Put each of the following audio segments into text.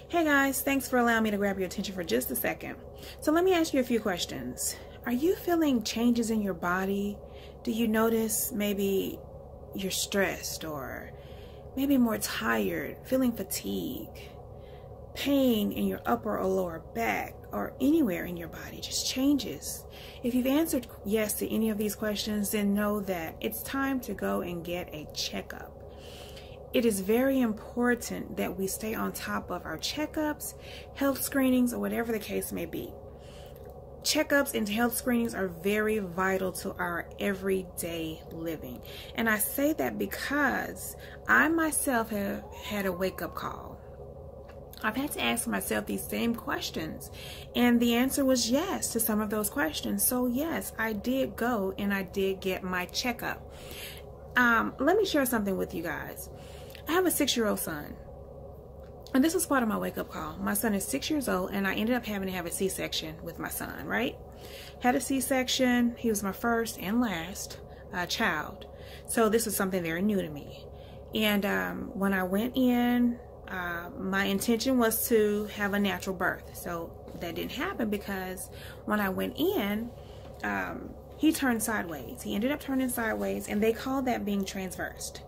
Hey guys, thanks for allowing me to grab your attention for just a second. So let me ask you a few questions. Are you feeling changes in your body? Do you notice maybe you're stressed or maybe more tired, feeling fatigue, pain in your upper or lower back or anywhere in your body, just changes? If you've answered yes to any of these questions, then know that it's time to go and get a checkup. It is very important that we stay on top of our checkups, health screenings, or whatever the case may be. Checkups and health screenings are very vital to our everyday living. And I say that because I myself have had a wake-up call. I've had to ask myself these same questions, and the answer was yes to some of those questions. So yes, I did go and I did get my checkup. Let me share something with you guys. I have a 6-year-old son, and this was part of my wake-up call. My son is 6 years old, and I ended up having to have a C-section with my son, right? Had a C-section. He was my first and last child, so this was something very new to me. And when I went in, my intention was to have a natural birth, so that didn't happen because when I went in, he turned sideways. He ended up turning sideways, and they call that being transversed.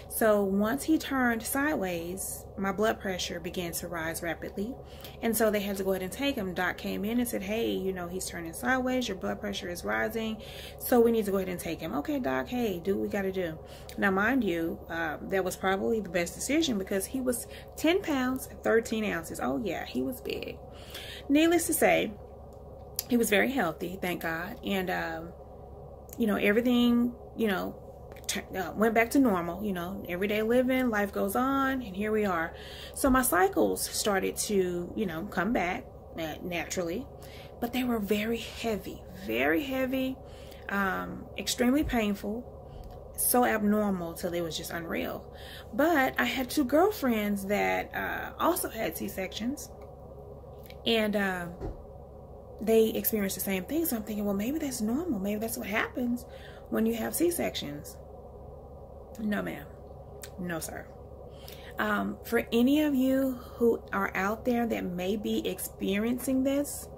So once he turned sideways, my blood pressure began to rise rapidly, and so they had to go ahead and take him. Doc came in and said, hey, you know, he's turning sideways, your blood pressure is rising, so we need to go ahead and take him. Okay, doc, hey, do what we got to do. Now, mind you, that was probably the best decision because he was 10 pounds, 13 ounces. Oh yeah, he was big. Needless to say, he was very healthy, thank God, and you know, everything, you know, went back to normal. You know, everyday living, life goes on, and here we are. So my cycles started to, you know, come back naturally, but they were very heavy, extremely painful, so abnormal till it was just unreal. But I had 2 girlfriends that also had C-sections, and they experienced the same thing. So I'm thinking, well, maybe that's normal. Maybe that's what happens when you have C-sections. No, ma'am. No, sir. For any of you who are out there that may be experiencing this,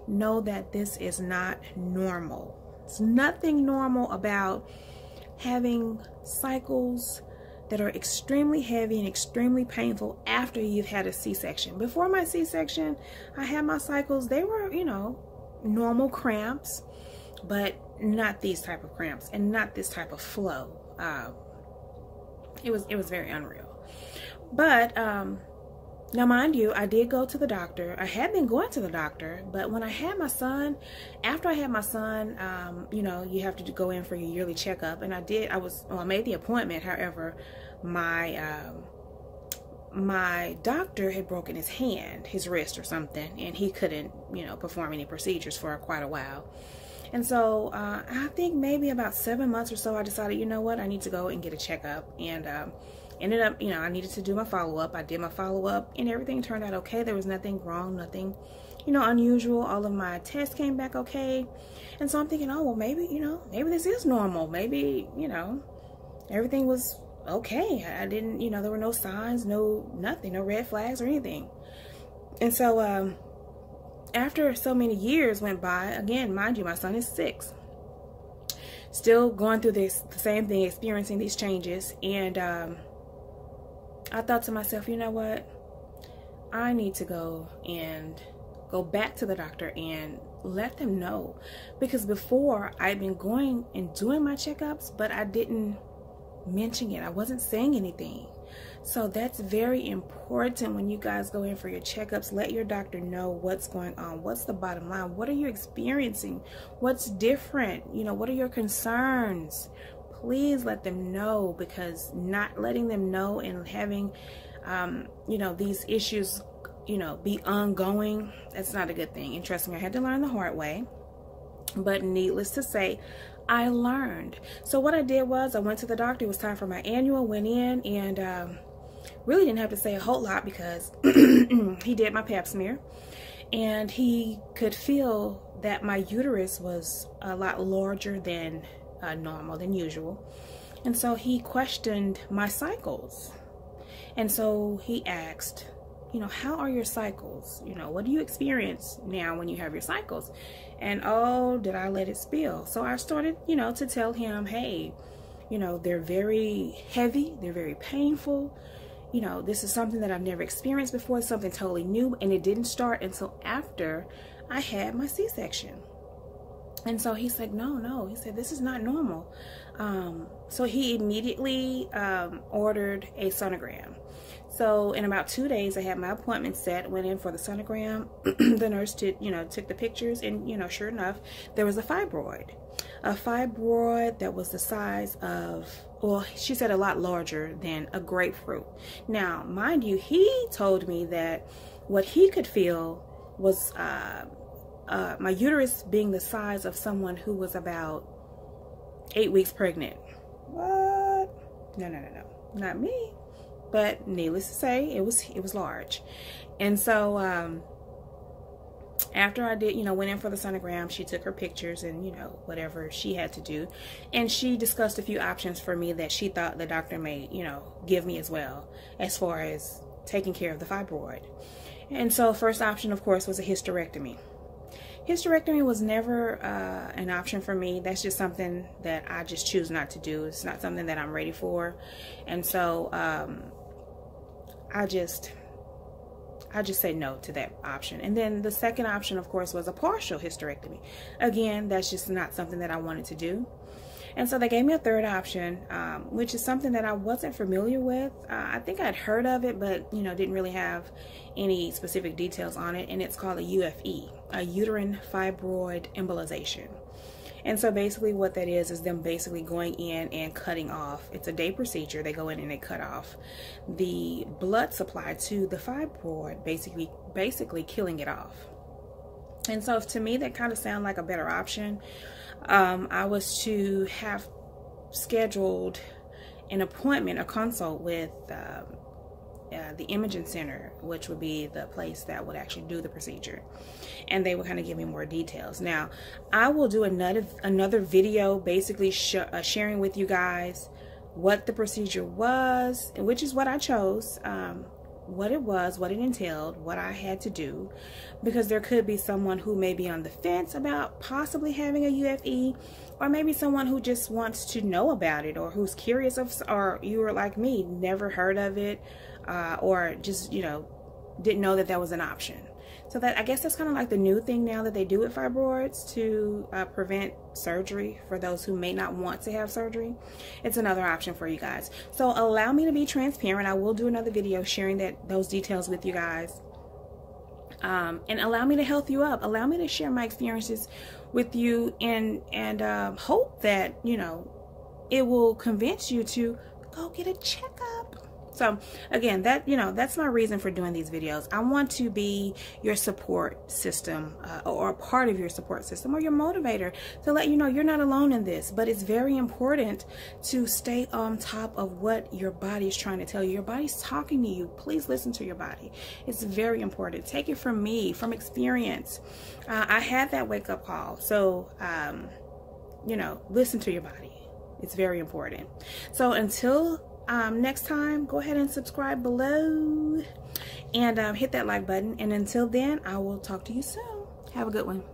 know that this is not normal. It's nothing normal about having cycles that are extremely heavy and extremely painful after you've had a C-section. Before my C-section, I had my cycles. They were, you know, normal cramps, but not these type of cramps and not this type of flow. It was very unreal. But now, mind you, I did go to the doctor. I had been going to the doctor, but when I had my son, after I had my son, you know, you have to go in for your yearly checkup, and I did. I made the appointment. However, my doctor had broken his hand, his wrist or something, and he couldn't, you know, perform any procedures for quite a while. And so I think maybe about 7 months or so, I decided, you know what, I need to go and get a checkup. And ended up, you know, I needed to do my follow-up. I did my follow-up, and everything turned out okay. There was nothing wrong, nothing, you know, unusual. All of my tests came back okay. And so I'm thinking, oh, well, maybe, you know, maybe this is normal. Maybe, you know, everything was okay. I didn't, you know, there were no signs, nothing, no red flags or anything. And so after so many years went by, again, mind you, my son is 6, still going through the same thing, experiencing these changes. And I thought to myself, you know what, I need to go back to the doctor and let them know, because before I'd been going and doing my checkups, but I didn't mention it. I wasn't saying anything. So that's very important when you guys go in for your checkups. Let your doctor know what's going on. What's the bottom line? What are you experiencing? What's different? You know, what are your concerns? Please let them know, because not letting them know and having, you know, these issues, you know, be ongoing, that's not a good thing. And trust me, I had to learn the hard way. But needless to say, I learned. So what I did was I went to the doctor. It was time for my annual. Went in and really didn't have to say a whole lot, because he did my pap smear, and he could feel that my uterus was a lot larger than normal, than usual. And so he questioned my cycles. And so he asked, you know, how are your cycles? You know, what do you experience now when you have your cycles? And oh, did I let it spill? So I started, you know, to tell him, hey, you know, they're very heavy, they're very painful. You know, this is something that I've never experienced before. It's something totally new, and it didn't start until after I had my C-section. And so he's like, no, he said, this is not normal. So he immediately ordered a sonogram. So in about 2 days, I had my appointment set, went in for the sonogram. The nurse did, you know, took the pictures, and, you know, sure enough, there was a fibroid that was the size of, well, she said a lot larger than a grapefruit. Now, mind you, he told me that what he could feel was my uterus being the size of someone who was about 8 weeks pregnant. What? No, not me. But needless to say, it was large. And so after I did, you know, went in for the sonogram, she took her pictures and, you know, whatever she had to do. And she discussed a few options for me that she thought the doctor may, you know, give me as well, as far as taking care of the fibroid. And so first option, of course, was a hysterectomy. Hysterectomy was never an option for me. That's just something that I just choose not to do. It's not something that I'm ready for. And so I just say no to that option. And then the second option, of course, was a partial hysterectomy. Again, that's just not something that I wanted to do. And so they gave me a third option, which is something that I wasn't familiar with. I think I'd heard of it, but, you know, didn't really have any specific details on it. And it's called a UFE, a uterine fibroid embolization. And so basically what that is them basically going in and cutting off. It's a day procedure. They go in and they cut off the blood supply to the fibroid, basically killing it off. And so to me, that kind of sounded like a better option. I was to have scheduled an appointment, a consult with the imaging center, which would be the place that would actually do the procedure, and they would kind of give me more details. Now, I will do another video basically sharing with you guys what the procedure was, which is what I chose, what it was, what it entailed, what I had to do, because there could be someone who may be on the fence about possibly having a UFE, or maybe someone who just wants to know about it, or who's curious, or you were like me, never heard of it, or just, you know, didn't know that that was an option. So that, I guess that's kind of like the new thing now that they do with fibroids to prevent surgery for those who may not want to have surgery. It's another option for you guys. So allow me to be transparent. I will do another video sharing those details with you guys. And allow me to help you up. Allow me to share my experiences with you, and hope that, you know, it will convince you to go get a checkup. So again, that's my reason for doing these videos. I want to be your support system, or a part of your support system, or your motivator, to let you know you're not alone in this. But it's very important to stay on top of what your body is trying to tell you. Your body's talking to you. Please listen to your body. It's very important. Take it from me, from experience. I had that wake-up call. So, you know, listen to your body. It's very important. So until next time, go ahead and subscribe below, and hit that like button. And until then, I will talk to you soon. Have a good one.